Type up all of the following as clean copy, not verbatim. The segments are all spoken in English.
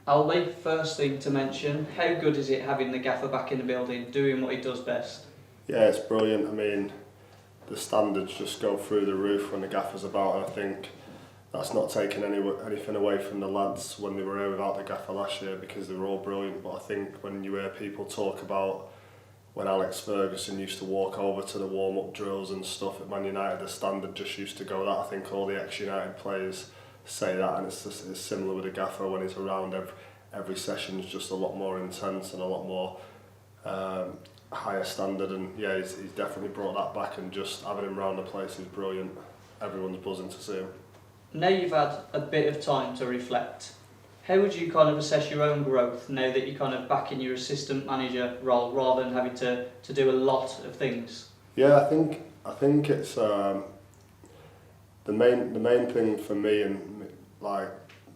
Albie, first thing to mention, how good is it having the gaffer back in the building, doing what he does best? Yeah, it's brilliant. I mean, the standards just go through the roof when the gaffer's about, and I think that's not taking anything away from the lads when they were here without the gaffer last year, because they were all brilliant. But I think when you hear people talk about when Alex Ferguson used to walk over to the warm-up drills and stuff at Man United, the standard just used to go that. I think all the ex-United players say that, and it's similar with the gaffer. When he's around, every session is just a lot more intense and a lot more higher standard, and yeah, he's definitely brought that back, and just having him around the place is brilliant. Everyone's buzzing to see him. Now you've had a bit of time to reflect, how would you kind of assess your own growth now that you're kind of back in your assistant manager role rather than having to do a lot of things? Yeah, I think it's the main thing for me, and like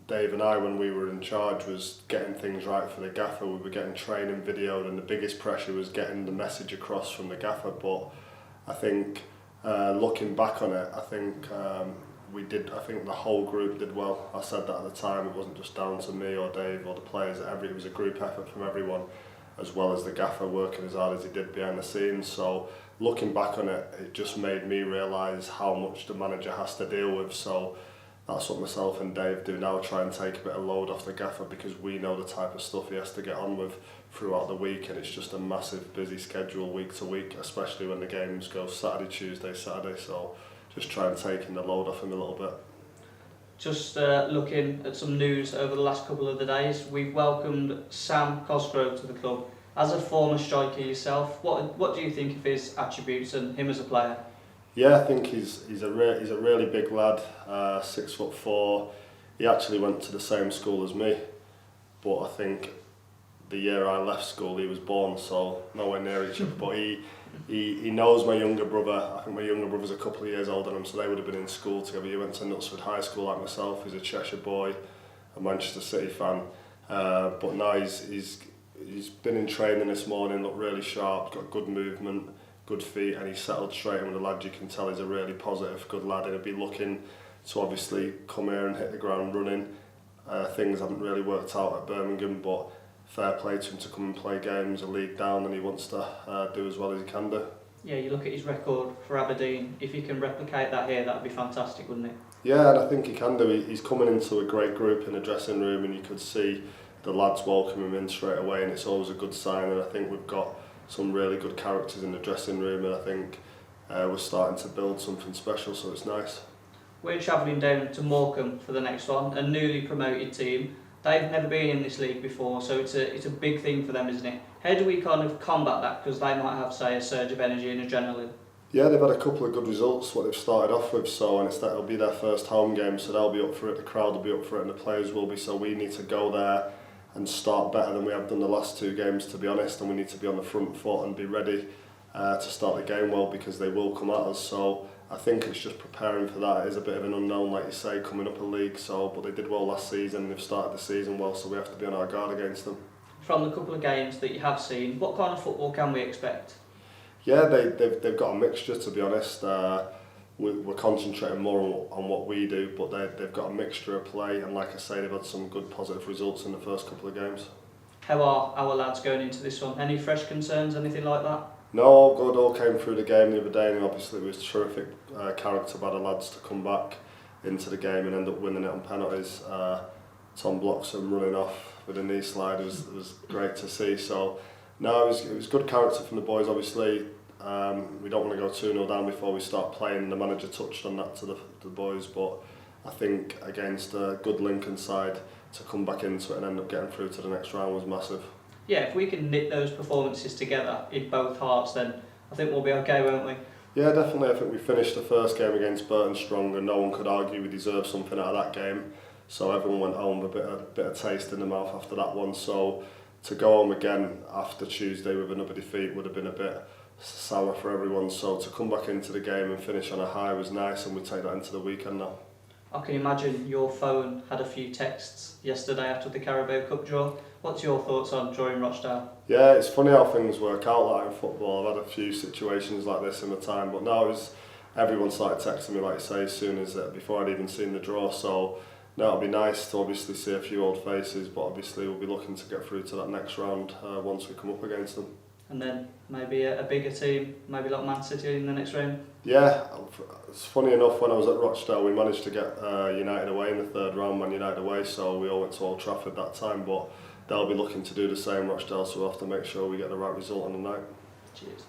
Dave and I, when we were in charge, was getting things right for the gaffer. We were getting training videoed, and the biggest pressure was getting the message across from the gaffer. But I think looking back on it, I think we did. I think the whole group did well. I said that at the time. It wasn't just down to me or Dave or the players. It was a group effort from everyone, as well as the gaffer working as hard as he did behind the scenes. So looking back on it, it just made me realise how much the manager has to deal with. So that's what myself and Dave do now, try and take a bit of load off the gaffer, because we know the type of stuff he has to get on with throughout the week, and it's just a massive busy schedule week to week, especially when the games go Saturday, Tuesday, Saturday. So just try and take the load off him a little bit. Just looking at some news over the last couple of the days, we've welcomed Sam Cosgrove to the club. As a former striker yourself, what do you think of his attributes and him as a player? Yeah, I think he's a really big lad, 6'4". He actually went to the same school as me, but I think the year I left school he was born, so nowhere near each other. But he knows my younger brother. I think my younger brother's a couple of years older than him, so they would have been in school together. He went to Knutsford High School like myself. He's a Cheshire boy, a Manchester City fan. But now he's been in training this morning, looked really sharp, got good movement, good feet, and he's settled straight in with the lad. You can tell he's a really positive, good lad, and he'll be looking to obviously come here and hit the ground running. Things haven't really worked out at Birmingham, but fair play to him to come and play games, a league down, and he wants to do as well as he can do. Yeah, you look at his record for Aberdeen, if he can replicate that here, that would be fantastic, wouldn't it? Yeah, and I think he can do. He's coming into a great group in the dressing room, and you could see the lads welcome him in straight away, and it's always a good sign. And I think we've got some really good characters in the dressing room, and I think we're starting to build something special, so it's nice. We're travelling down to Morecambe for the next one, a newly promoted team. They've never been in this league before, so it's a big thing for them, isn't it? How do we kind of combat that? Because they might have, say, a surge of energy and adrenaline. Yeah, they've had a couple of good results, what they've started off with, so, and it'll be their first home game, so they'll be up for it, the crowd will be up for it, and the players will be, so we need to go there and start better than we have done the last two games, to be honest, and we need to be on the front foot and be ready to start the game well, because they will come at us. So I think it's just preparing for that. It is a bit of an unknown, like you say, coming up a league, so, but they did well last season and they've started the season well, so we have to be on our guard against them. From the couple of games that you have seen, what kind of football can we expect? Yeah, they've got a mixture, to be honest. We're concentrating more on what we do, but they've got a mixture of play, and like I say, they've had some good positive results in the first couple of games. How are our lads going into this one? Any fresh concerns, anything like that? No, all good, all came through the game the other day, and obviously it was terrific character by the lads to come back into the game and end up winning it on penalties. Tom Bloxham running off with a knee slide was great to see. So no, it was good character from the boys. Obviously we don't want to go 2-0 down before we start playing. The manager touched on that to the boys, but I think against a good Lincoln side, to come back into it and end up getting through to the next round was massive. Yeah, if we can knit those performances together in both hearts, then I think we'll be okay, won't we? Yeah, definitely. I think we finished the first game against Burton strong, and no one could argue we deserved something out of that game. So everyone went home with a bit of taste in the mouth after that one. So to go home again after Tuesday with another defeat would have been a bit sour for everyone. So to come back into the game and finish on a high was nice, and we take that into the weekend now. I can imagine your phone had a few texts yesterday after the Carabao Cup draw. What's your thoughts on drawing Rochdale? Yeah, it's funny how things work out like in football. I've had a few situations like this in my time, but now everyone started texting me, like you say, as soon as before I'd even seen the draw. So No, it'll be nice to obviously see a few old faces, but obviously we'll be looking to get through to that next round once we come up against them. And then maybe a bigger team, maybe like Man City in the next round. Yeah, it's funny enough, when I was at Rochdale we managed to get United away in the third round, Man United away, so we all went to Old Trafford that time, but they'll be looking to do the same, Rochdale, so we'll have to make sure we get the right result on the night. Cheers.